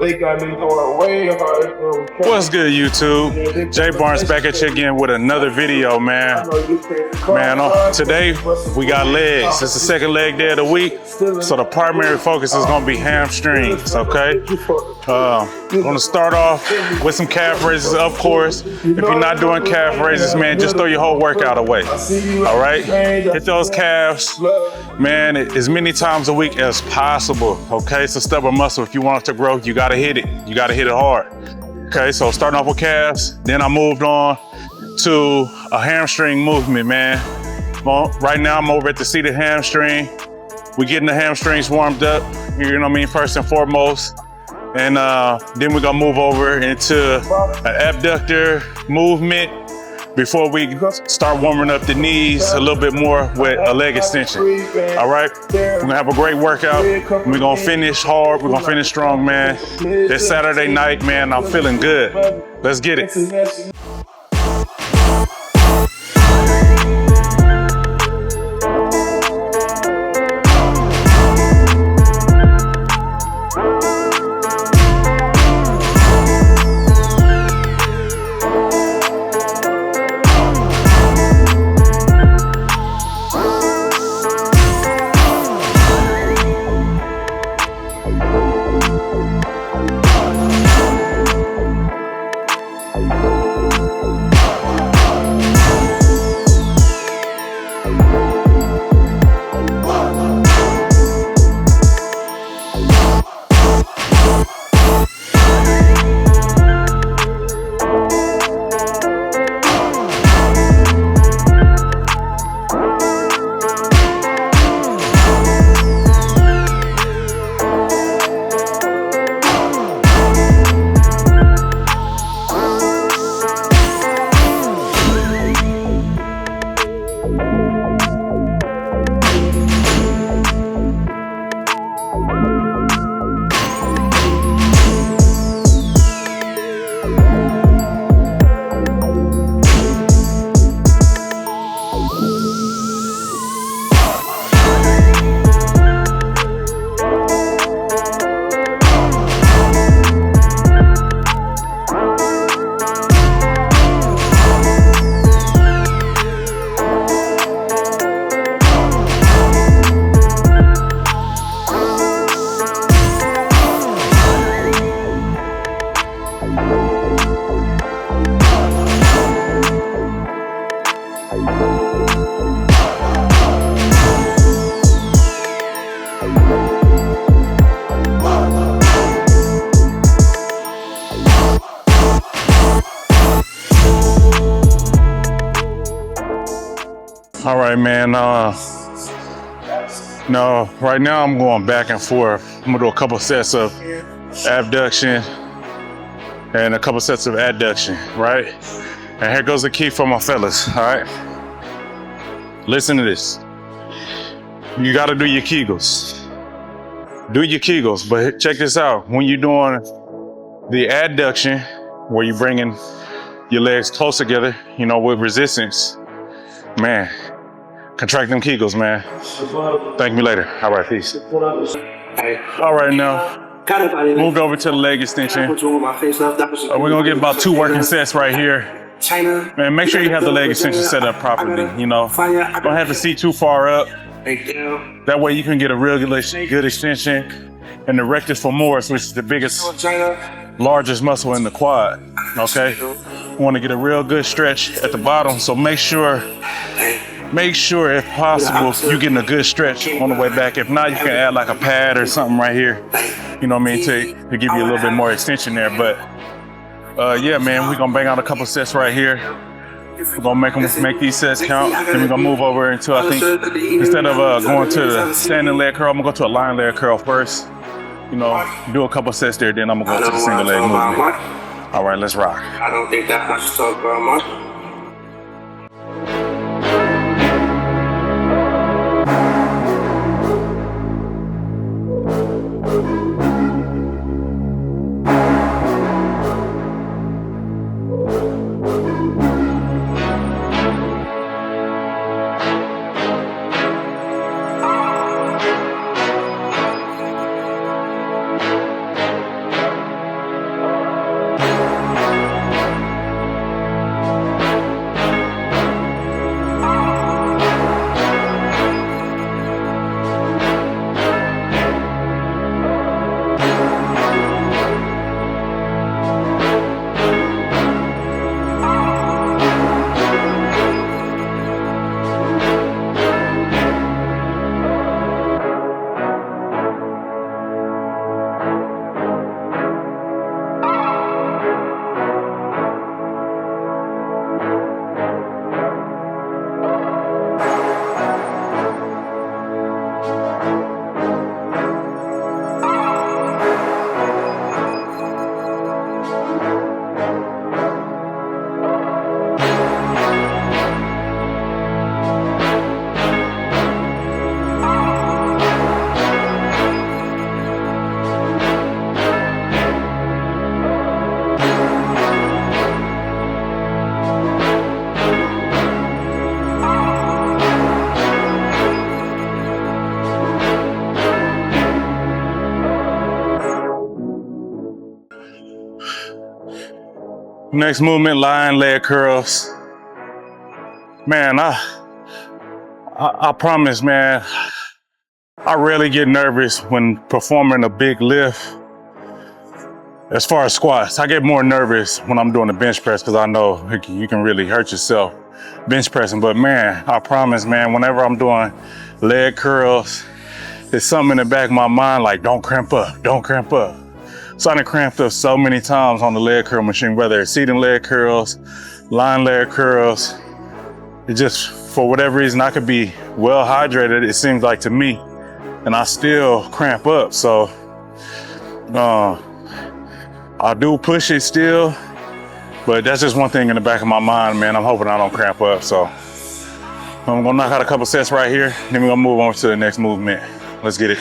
They got me going way harder. What's good, YouTube? Jay Barnes back at you again with another video, man. Today we got legs. It's the second leg day of the week, so the primary focus is gonna be hamstrings, okay? Gonna start off with some calf raises, of course. If you're not doing calf raises, man, just throw your whole workout away, all right? Hit those calves, man, as many times a week as possible, okay? It's a stubborn muscle. If you want it to grow, you gotta hit it. You gotta hit it hard. Okay, so starting off with calves, then I moved on to a hamstring movement, man. Well, right now I'm over at the seated hamstring. We're getting the hamstrings warmed up, you know what I mean, first and foremost. And then we're gonna move over into an abductor movement before we start warming up the knees a little bit more with a leg extension. All right, we're gonna have a great workout. We're gonna finish hard, we're gonna finish strong, man. This Saturday night, man, I'm feeling good. Let's get it. All right, man, no, right now I'm going back and forth. I'm gonna do a couple sets of abduction and a couple sets of adduction, right? And here goes the key for my fellas, all right? Listen to this. You gotta do your Kegels. Do your Kegels, but check this out. When you're doing the adduction, where you're bringing your legs close together, you know, with resistance, man, contract them Kegels, man. Thank me later. All right, peace. All right, now, moved over to the leg extension. We're gonna get about 2 working sets right here. Man, make sure you have the leg extension set up properly, you know. Don't have to see too far up. That way you can get a real good extension. And the rectus femoris, which is the biggest, largest muscle in the quad, okay? You wanna get a real good stretch at the bottom, so make sure if possible, you're getting a good stretch on the way back. If not, you can add like a pad or something right here, you know what I mean, to give you a little bit more extension there. But yeah, man, we're gonna bang out a couple sets right here. We're gonna make these sets count. Then we're gonna move over into, I think, instead of going to the standing leg curl, I'm gonna go to a lying leg curl first. You know, do a couple sets there, then I'm gonna go to the single leg movement. All right, let's rock. I don't think that much to talk about much. Next movement, lying leg curls. Man, I promise, man, I rarely get nervous when performing a big lift. As far as squats, I get more nervous when I'm doing a bench press because I know you can really hurt yourself bench pressing. But man, I promise, man, whenever I'm doing leg curls, there's something in the back of my mind like, don't cramp up, don't cramp up. So I done cramped up so many times on the leg curl machine, whether it's seating leg curls, lying leg curls. It just, for whatever reason, I could be well hydrated, it seems like to me, and I still cramp up. So I do push it still, but that's just one thing in the back of my mind, man. I'm hoping I don't cramp up. So I'm gonna knock out a couple sets right here, then we're gonna move on to the next movement. Let's get it.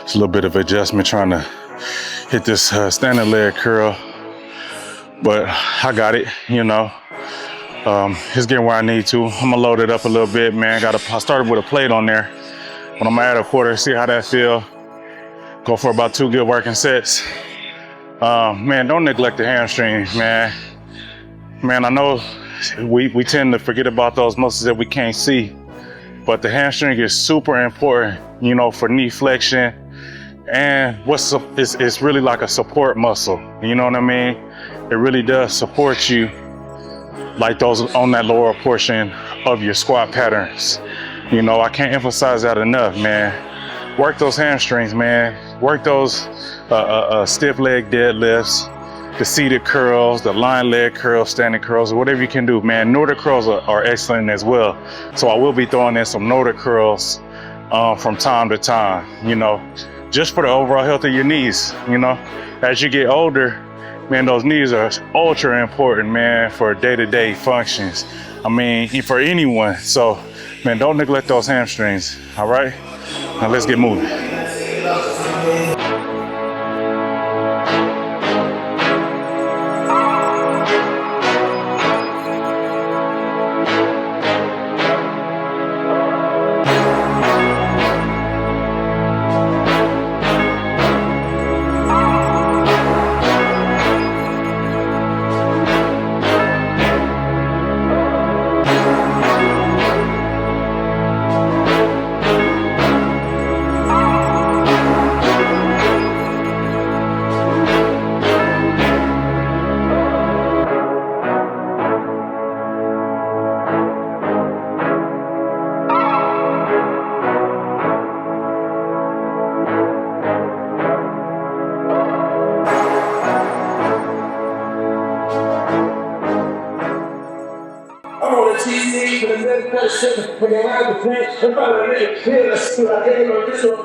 It's a little bit of adjustment trying to hit this standing leg curl, but I got it, you know. It's getting where I need to. I'm gonna load it up a little bit, man. I started with a plate on there, but I'm gonna add a quarter, see how that feel. Go for about 2 good working sets. Man, don't neglect the hamstrings, man. Man, I know we tend to forget about those muscles that we can't see, but the hamstring is super important, you know, for knee flexion. And it's really like a support muscle, you know what I mean? It really does support you, like those on that lower portion of your squat patterns. You know, I can't emphasize that enough, man. Work those hamstrings, man. Work those stiff leg deadlifts, the seated curls, the lying leg curls, standing curls, or whatever you can do, man. Nordic curls are excellent as well. So I will be throwing in some Nordic curls from time to time, you know, just for the overall health of your knees, you know. As you get older, man, those knees are ultra important, man, for day-to-day functions. I mean, for anyone. So, man, don't neglect those hamstrings, all right? Now let's get moving.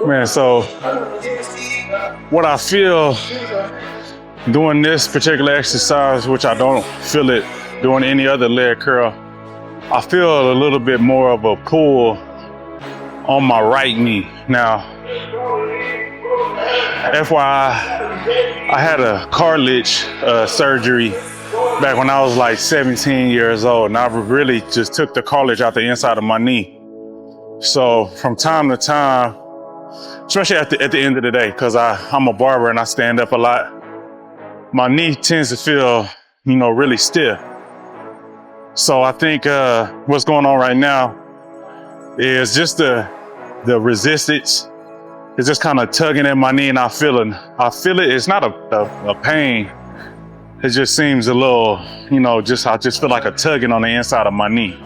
Man, so what I feel doing this particular exercise, which I don't feel it doing any other leg curl, I feel a little bit more of a pull on my right knee. Now, FYI, I had a cartilage surgery back when I was like 17 years old, and I really just took the cartilage out the inside of my knee. So from time to time, especially at the end of the day, because I'm a barber and I stand up a lot, my knee tends to feel, really stiff. So I think what's going on right now is just the resistance is just kind of tugging at my knee, and I feel it. It's not a pain. It just seems a little, I just feel like a tugging on the inside of my knee.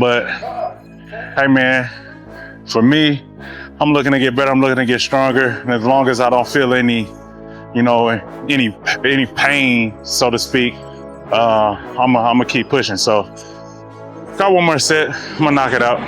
But hey man, for me, I'm looking to get better. I'm looking to get stronger. And as long as I don't feel any pain, so to speak, I'm gonna keep pushing. So got one more set. I'm gonna knock it out.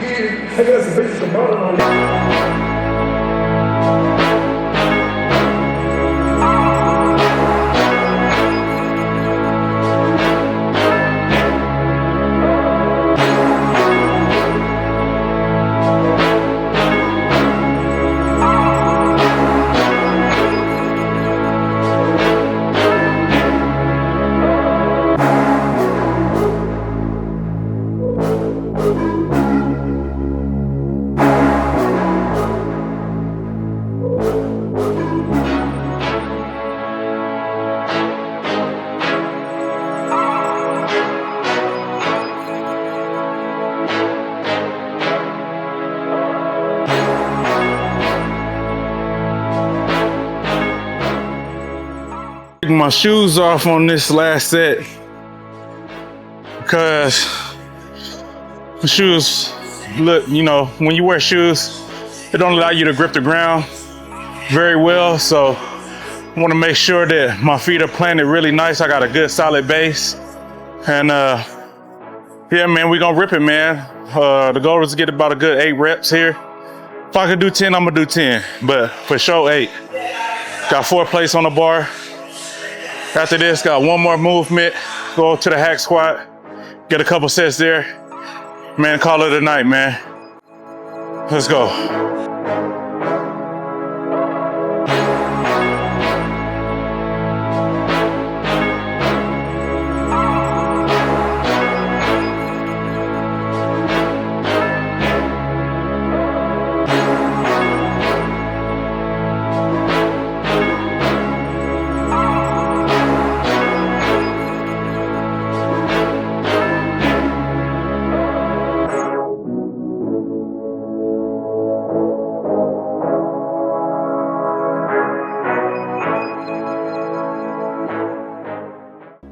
My shoes off on this last set because the shoes look, when you wear shoes, it don't allow you to grip the ground very well. So I want to make sure that my feet are planted really nice. I got a good solid base, and yeah, man, we gonna rip it, man. The goal is to get about a good 8 reps here. If I could do 10, I'm gonna do 10, but for sure 8. Got 4 plates on the bar. After this, got one more movement, go to the hack squat, get a couple sets there. Man, call it a night, man. Let's go.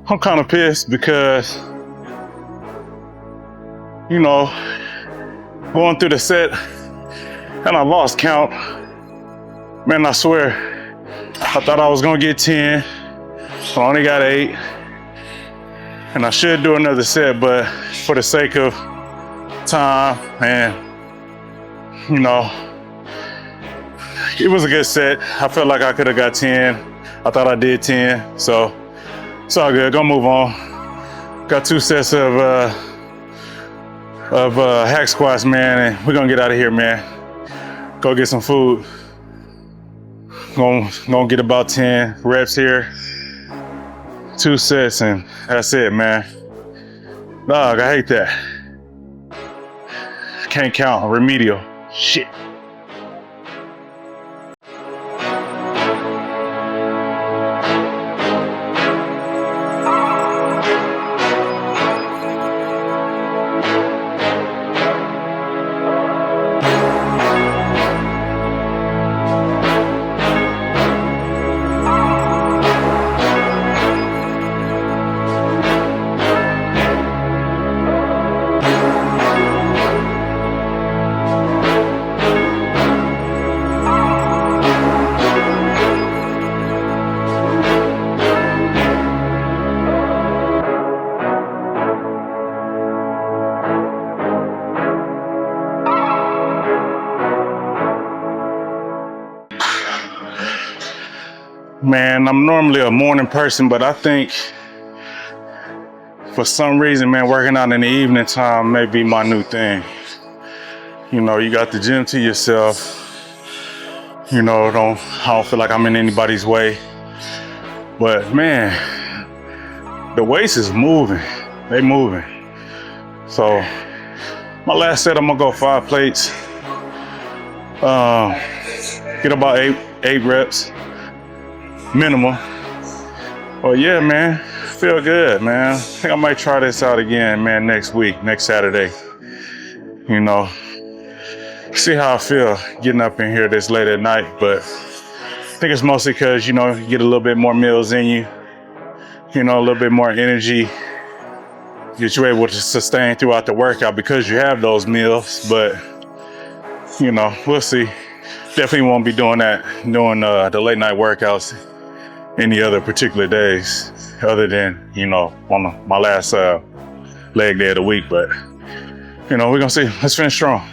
I'm kind of pissed because, going through the set and I lost count. Man, I swear, I thought I was gonna get 10, I only got 8. And I should do another set, but for the sake of time and, it was a good set. I felt like I could have got 10. I thought I did 10, so it's all good. Gonna move on. Got 2 sets of hack squats, man, and we're gonna get out of here, man. Go get some food. Gonna get about 10 reps here. 2 sets, and that's it, man. Dog, I hate that. Can't count. Remedial. Shit. Man, I'm normally a morning person, but I think for some reason, man, working out in the evening time may be my new thing. You know, you got the gym to yourself. You know, I don't feel like I'm in anybody's way. But man, the weights is moving. They moving. So my last set, I'm gonna go 5 plates. Get about eight reps minimum. Well, yeah, man, feel good, man. I think I might try this out again, man, next week, next Saturday. You know, see how I feel getting up in here this late at night. But I think it's mostly because, you know, you get a little bit more meals in you, you know, a little bit more energy that you're able to sustain throughout the workout because you have those meals. But, you know, we'll see. Definitely won't be doing that, doing the late night workouts any other particular days other than, you know, on my last leg day of the week. But, you know, we're gonna see. Let's finish strong.